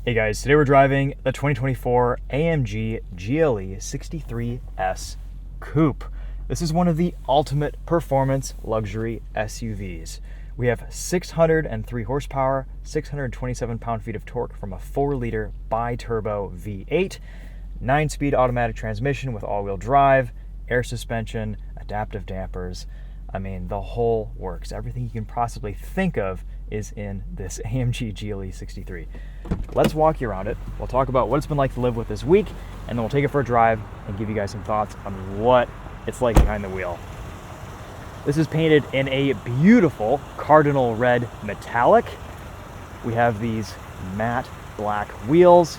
Hey guys, today we're driving the 2024 AMG GLE 63S Coupe. This is one of the ultimate performance luxury SUVs. We have 603 horsepower, 627 pound-feet of torque from a 4-liter Biturbo V8, 9-speed automatic transmission with all-wheel drive, air suspension, adaptive dampers. I mean, the whole works. Everything you can possibly think of is in this AMG GLE 63. Let's walk you around it. We'll talk about what it's been like to live with this week, and then we'll take it for a drive and give you guys some thoughts on what it's like behind the wheel. This is painted in a beautiful Cardinal Red Metallic. We have these matte black wheels,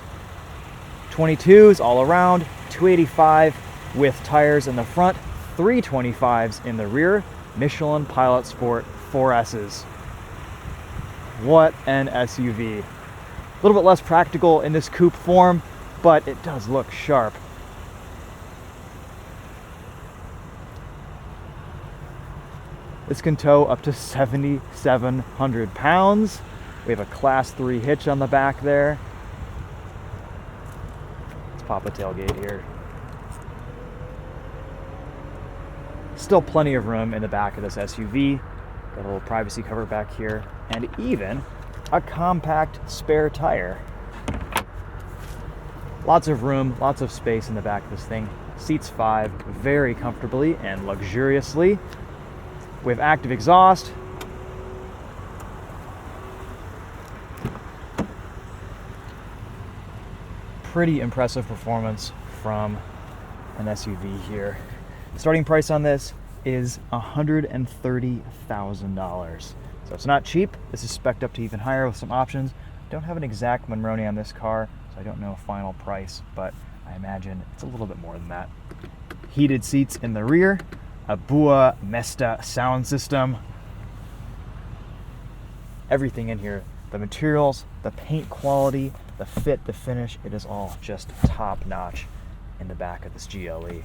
22s all around, 285 with tires in the front, 325s in the rear, Michelin Pilot Sport 4S's. What an SUV. A little bit less practical in this coupe form, but it does look sharp. This can tow up to 7,700 pounds. We have a Class 3 hitch on the back there. Let's pop a tailgate here. Still plenty of room in the back of this SUV. Got a little privacy cover back here, and even a compact spare tire. Lots of room, lots of space in the back of this thing. Seats 5 very comfortably and luxuriously. We have active exhaust. Pretty impressive performance from an SUV here. Starting price on this is $130,000. So it's not cheap. This is spec'd up to even higher with some options. Don't have an exact Monroney on this car, so I don't know a final price, but I imagine it's a little bit more than that. Heated seats in the rear, a Bua Mesta sound system. Everything in here, the materials, the paint quality, the fit, the finish, it is all just top notch in the back of this GLE.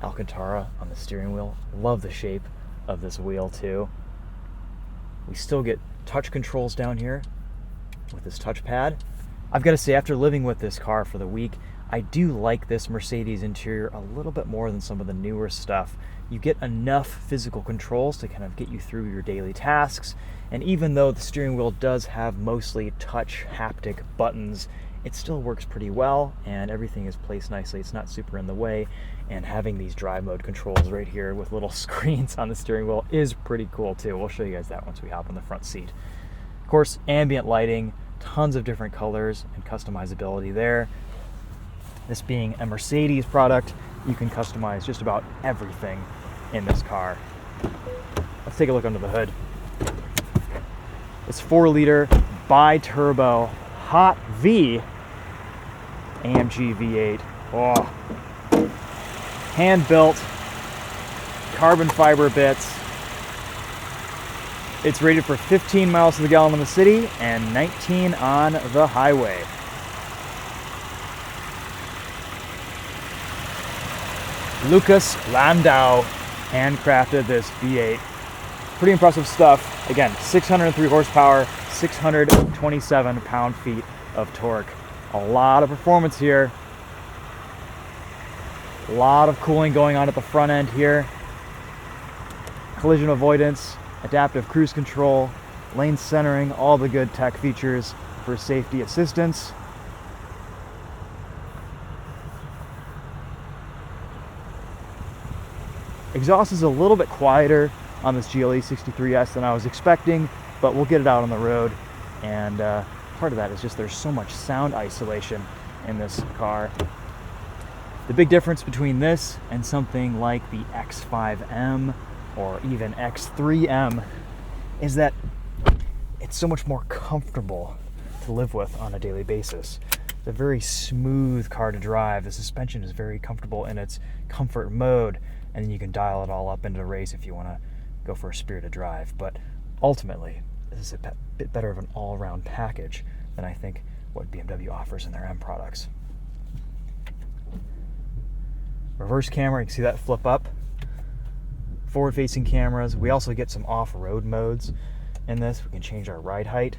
Alcantara on the steering wheel. Love the shape of this wheel too. We still get touch controls down here with this touchpad. I've got to say, after living with this car for the week, I do like this Mercedes interior a little bit more than some of the newer stuff. You get enough physical controls to kind of get you through your daily tasks, and even though the steering wheel does have mostly touch haptic buttons, it still works pretty well, and everything is placed nicely. It's not super in the way, and having these drive mode controls right here with little screens on the steering wheel is pretty cool too. We'll show you guys that once we hop on the front seat. Of course, ambient lighting, tons of different colors and customizability there. This being a Mercedes product, you can customize just about everything in this car. Let's take a look under the hood. It's 4-liter Biturbo Hot V AMG V8. Oh. Hand-built carbon fiber bits. It's rated for 15 miles to the gallon in the city and 19 on the highway. Lucas Landau handcrafted this V8. Pretty impressive stuff. Again, 603 horsepower, 627 pound-feet of torque. A lot of performance here. A lot of cooling going on at the front end here. Collision avoidance, adaptive cruise control, lane centering, all the good tech features for safety assistance. Exhaust is a little bit quieter on this GLE 63S than I was expecting, but we'll get it out on the road, and part of that is just there's so much sound isolation in this car. The big difference between this and something like the X5M or even X3M is that it's so much more comfortable to live with on a daily basis. It's a very smooth car to drive. The suspension is very comfortable in its comfort mode, and then you can dial it all up into a race if you want to go for a spirited drive. But ultimately, this is a bit better of an all-around package than I think what BMW offers in their M products. Reverse camera, you can see that flip up. Forward-facing cameras. We also get some off-road modes in this. We can change our ride height.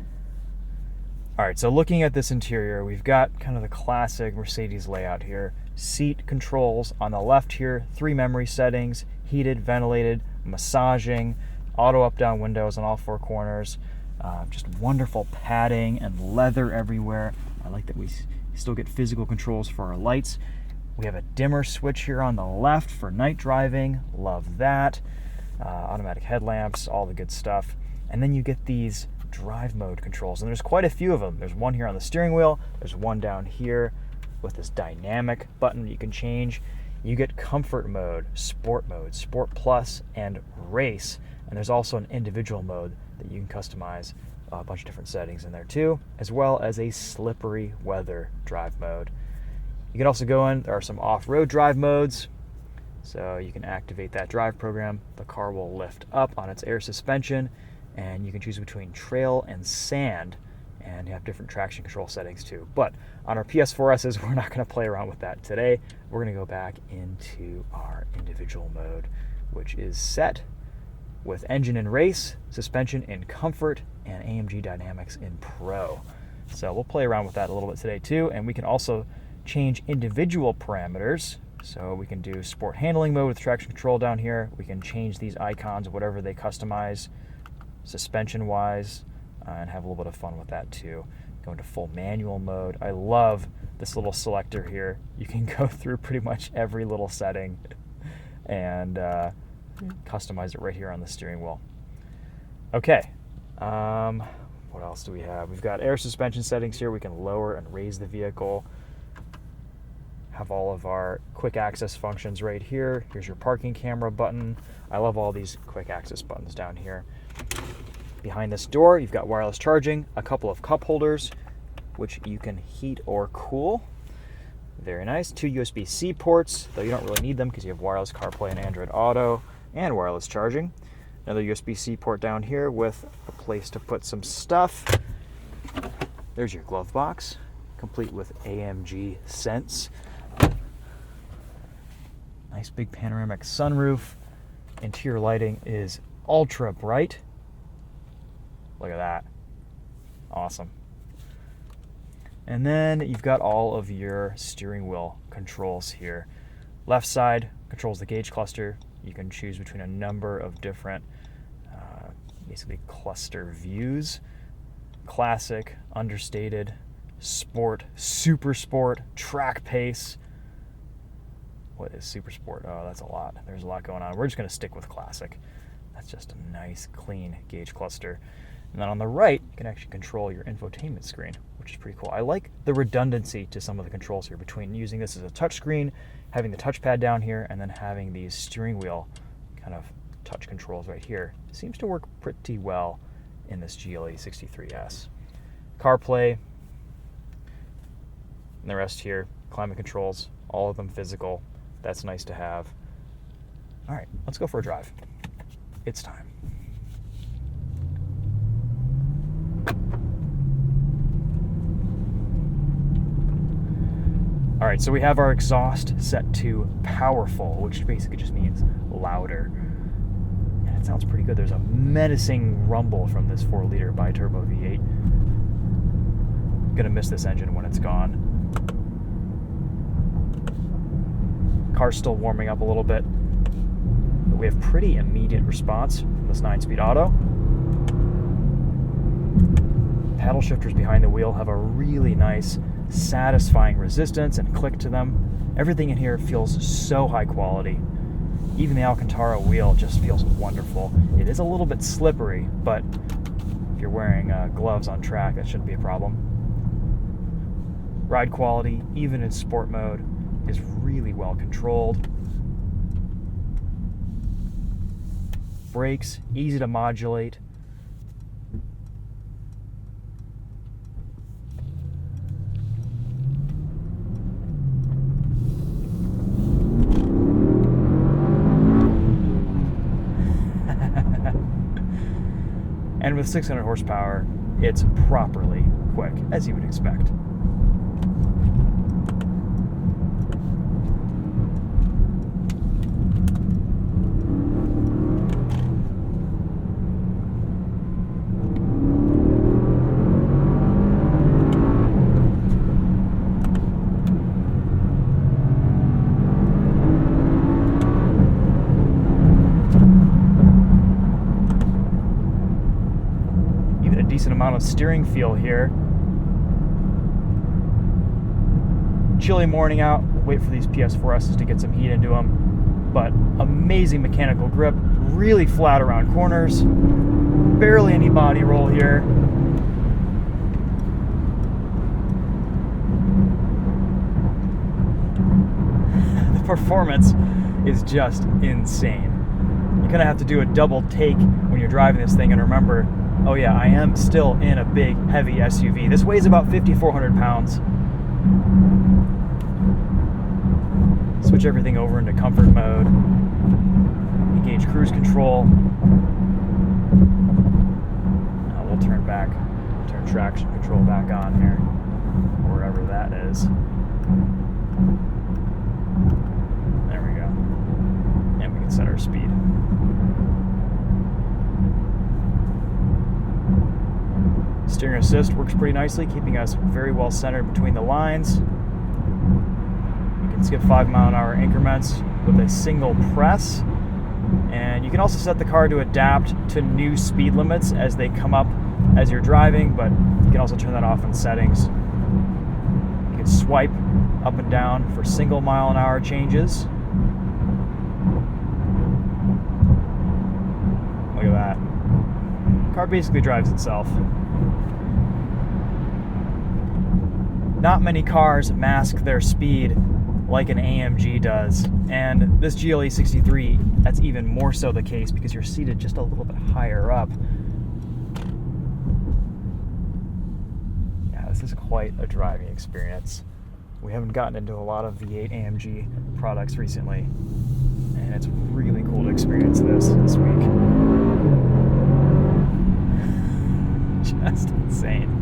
All right, so looking at this interior, we've got kind of the classic Mercedes layout here. Seat controls on the left here, 3 memory settings, heated, ventilated, massaging, auto up-down windows on all 4 corners. Just wonderful padding and leather everywhere. I like that we still get physical controls for our lights. We have a dimmer switch here on the left for night driving. Love that. Automatic headlamps, all the good stuff. And then you get these drive mode controls, and there's quite a few of them. There's one here on the steering wheel. There's one down here with this dynamic button you can change. You get comfort mode, sport plus, and race. And there's also an individual mode that you can customize, a bunch of different settings in there too, as well as a slippery weather drive mode. You can also go in, there are some off-road drive modes, so you can activate that drive program. The car will lift up on its air suspension, and you can choose between trail and sand, and you have different traction control settings too. But on our PS4Ss, we're not going to play around with that today. We're going to go back into our individual mode, which is set with engine in race, suspension in comfort, and AMG Dynamics in Pro. So we'll play around with that a little bit today too, and we can also change individual parameters. So we can do sport handling mode with traction control down here. We can change these icons, whatever they customize suspension wise, and have a little bit of fun with that too. Go into full manual mode. I love this little selector here. You can go through pretty much every little setting and customize it right here on the steering wheel. Okay, what else do we have? We've got air suspension settings here. We can lower and raise the vehicle. Have all of our quick access functions right here. Here's your parking camera button. I love all these quick access buttons down here. Behind this door, you've got wireless charging, a couple of cup holders, which you can heat or cool. Very nice. 2 USB-C ports, though you don't really need them because you have wireless CarPlay and Android Auto and wireless charging. Another USB-C port down here with a place to put some stuff. There's your glove box, complete with AMG Sense. Nice big panoramic sunroof. Interior lighting is ultra bright. Look at that. Awesome. And then you've got all of your steering wheel controls here. Left side controls the gauge cluster. You can choose between a number of different basically cluster views. Classic, understated, sport, super sport, track pace. What is super sport? Oh, that's a lot. There's a lot going on. We're just going to stick with classic. That's just a nice, clean gauge cluster. And then on the right, you can actually control your infotainment screen, which is pretty cool. I like the redundancy to some of the controls here between using this as a touchscreen, having the touchpad down here, and then having these steering wheel kind of touch controls right here. It seems to work pretty well in this GLE 63S. CarPlay, and the rest here, climate controls, all of them physical. That's nice to have. All right, let's go for a drive. It's time. All right, so we have our exhaust set to powerful, which basically just means louder. And it sounds pretty good. There's a menacing rumble from this 4-liter Biturbo V8. Gonna miss this engine when it's gone. Car's still warming up a little bit, but we have pretty immediate response from this 9-speed auto. Paddle shifters behind the wheel have a really nice, satisfying resistance and click to them. Everything in here feels so high quality. Even the Alcantara wheel just feels wonderful. It is a little bit slippery, but if you're wearing gloves on track, that shouldn't be a problem. Ride quality, even in sport mode, is really well controlled. Brakes, easy to modulate. And with 600 horsepower, it's properly quick, as you would expect. amount of steering feel here. Chilly morning out. We'll wait for these PS4Ss to get some heat into them. But amazing mechanical grip. Really flat around corners. Barely any body roll here. The performance is just insane. You kind of have to do a double take when you're driving this thing and remember, oh yeah, I am still in a big, heavy SUV. This weighs about 5,400 pounds. Switch everything over into comfort mode. Engage cruise control. Now we'll turn traction control back on here, wherever that is. There we go. And we can set our speed. Steering assist works pretty nicely, keeping us very well centered between the lines. You can skip 5-mile-an-hour increments with a single press. And you can also set the car to adapt to new speed limits as they come up as you're driving, but you can also turn that off in settings. You can swipe up and down for single mile-an-hour changes. Look at that. The car basically drives itself. Not many cars mask their speed like an AMG does, and this GLE 63, that's even more so the case because you're seated just a little bit higher up. Yeah, this is quite a driving experience. We haven't gotten into a lot of V8 AMG products recently, and it's really cool to experience this week. Just insane.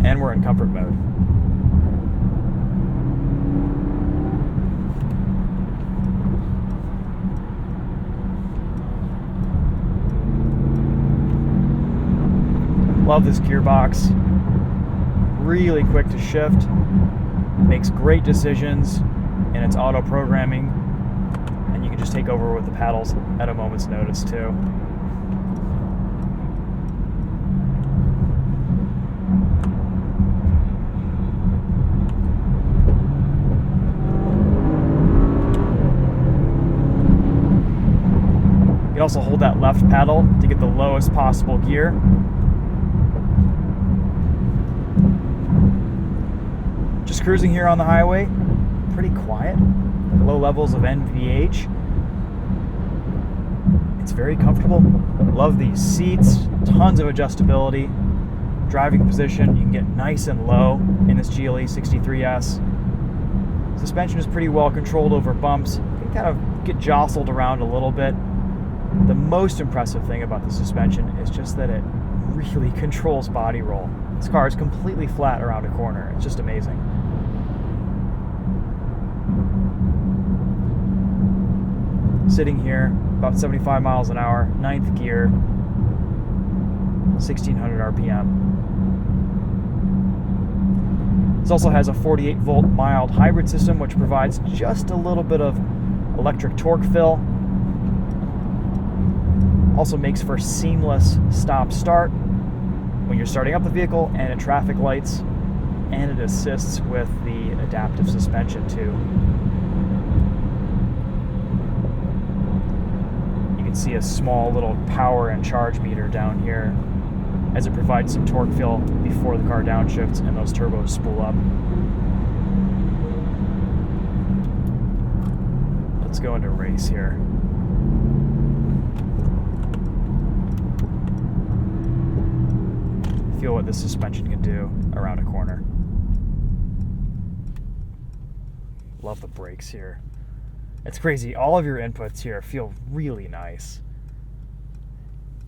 And we're in comfort mode. Love this gearbox. Really quick to shift. Makes great decisions in its auto programming. And you can just take over with the paddles at a moment's notice too. You can also hold that left paddle to get the lowest possible gear. Just cruising here on the highway, pretty quiet, low levels of NVH. It's very comfortable. Love these seats, tons of adjustability. Driving position, you can get nice and low in this GLE 63S. Suspension is pretty well controlled over bumps. You can kind of get jostled around a little bit. The most impressive thing about the suspension is just that it really controls body roll. This car is completely flat around a corner. It's just amazing. Sitting here, about 75 miles an hour, 9th gear, 1600 RPM. This also has a 48-volt mild hybrid system, which provides just a little bit of electric torque fill. Also makes for seamless stop-start when you're starting up the vehicle and at traffic lights, and it assists with the adaptive suspension too. You can see a small little power and charge meter down here as it provides some torque fill before the car downshifts and those turbos spool up. Let's go into race here. Feel what this suspension can do around a corner. Love the brakes here. It's crazy. All of your inputs here feel really nice.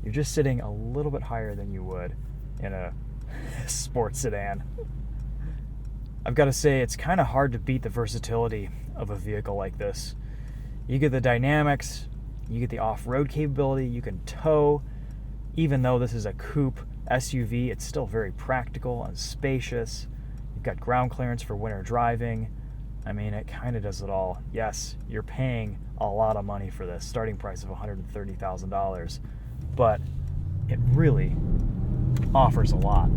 You're just sitting a little bit higher than you would in a sports sedan. I've got to say, it's kind of hard to beat the versatility of a vehicle like this. You get the dynamics, you get the off-road capability, you can tow. Even though this is a coupe SUV, it's still very practical and spacious. You've got ground clearance for winter driving. I mean, it kind of does it all. Yes, you're paying a lot of money for this, starting price of $130,000. but it really offers a lot.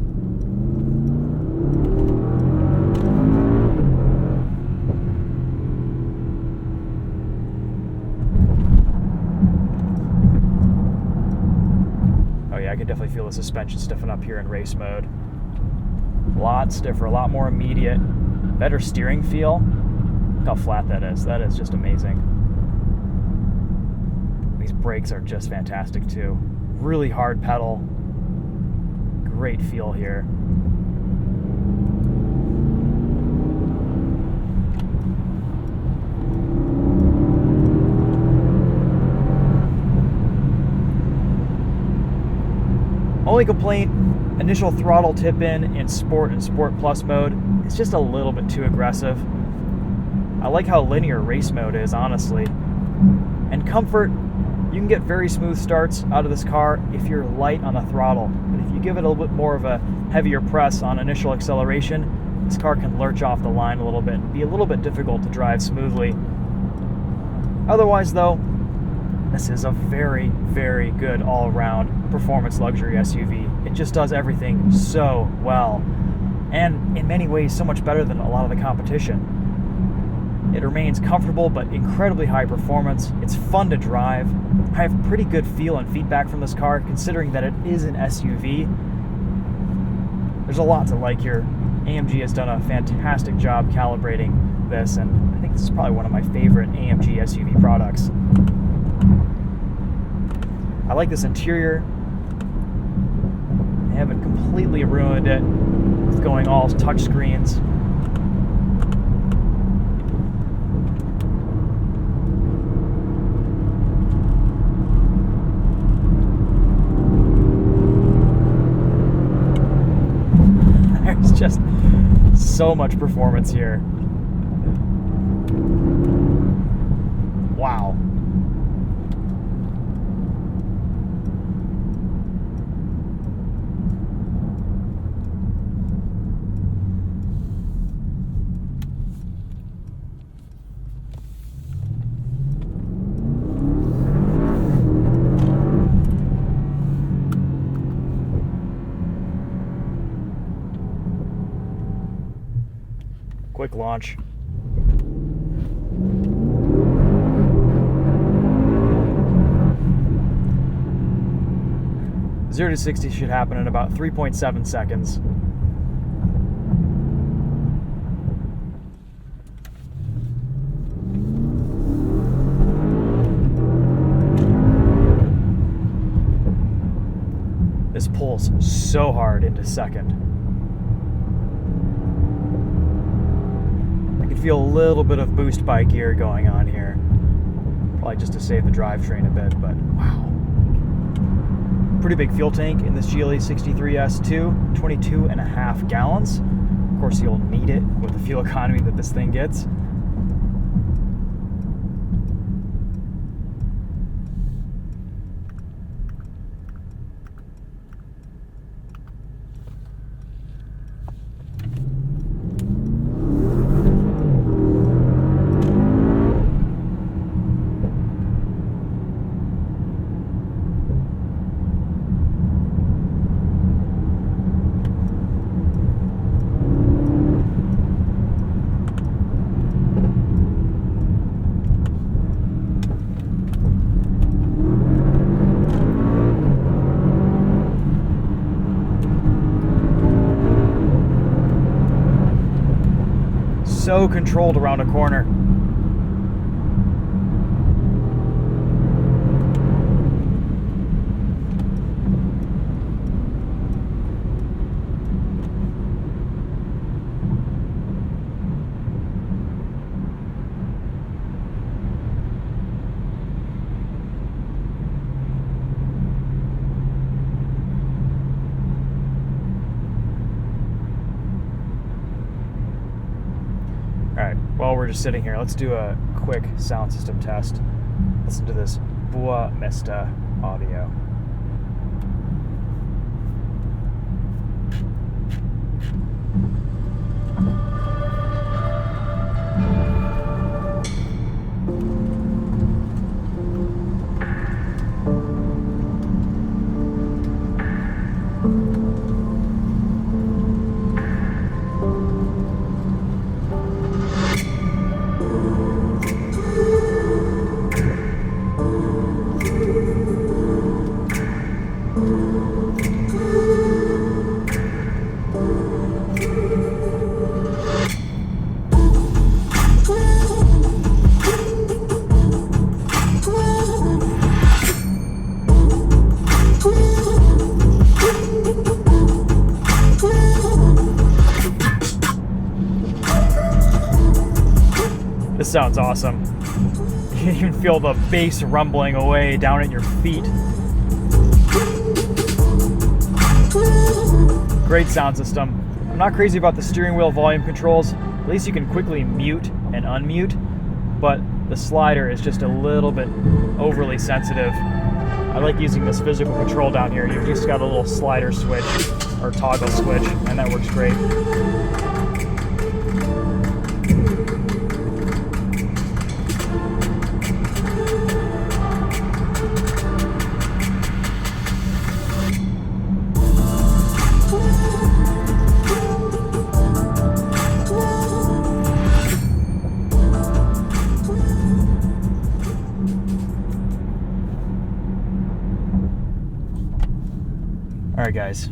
Oh yeah, I can definitely feel the suspension stiffen up here in race mode. A lot stiffer, a lot more immediate, better steering feel. Look how flat that is. That is just amazing. These brakes are just fantastic too. Really hard pedal. Great feel here. Only complaint, initial throttle tip in Sport and Sport Plus mode, it's just a little bit too aggressive. I like how linear race mode is, honestly. And comfort, you can get very smooth starts out of this car if you're light on the throttle. But if you give it a little bit more of a heavier press on initial acceleration, this car can lurch off the line a little bit and be a little bit difficult to drive smoothly. Otherwise though, this is a very, very good all-around performance luxury SUV. It just does everything so well, and in many ways so much better than a lot of the competition. It remains comfortable but incredibly high performance. It's fun to drive. I have pretty good feel and feedback from this car considering that it is an SUV. There's a lot to like here. AMG has done a fantastic job calibrating this, and I think this is probably one of my favorite AMG SUV products. I like this interior. They haven't completely ruined it with going all touchscreens. There's just so much performance here. Wow. Quick launch. Zero to 60 should happen in about 3.7 seconds. This pulls so hard into second. Feel a little bit of boost by gear going on here, probably just to save the drivetrain a bit, but wow. Pretty big fuel tank in this GLE 63S too, 22.5 gallons. Of course you'll need it with the fuel economy that this thing gets. So controlled around a corner. Alright, while we're just sitting here, let's do a quick sound system test. Listen to this Bua Mesta audio. This sounds awesome. You can even feel the bass rumbling away down at your feet. Great sound system. I'm not crazy about the steering wheel volume controls. At least you can quickly mute and unmute, but the slider is just a little bit overly sensitive. I like using this physical control down here. You've just got a little slider switch or toggle switch, and that works great. Alright guys,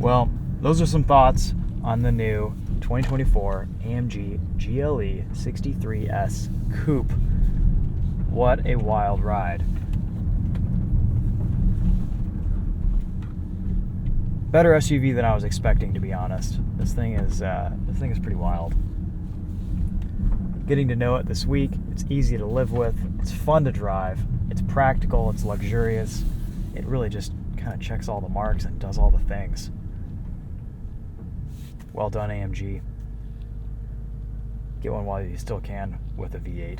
well, those are some thoughts on the new 2024 AMG GLE 63S Coupe. What a wild ride. Better SUV than I was expecting, to be honest. This thing is pretty wild. Getting to know it this week, it's easy to live with, it's fun to drive, it's practical, it's luxurious. It really just kind of checks all the marks and does all the things. Well done, AMG. Get one while you still can with a V8.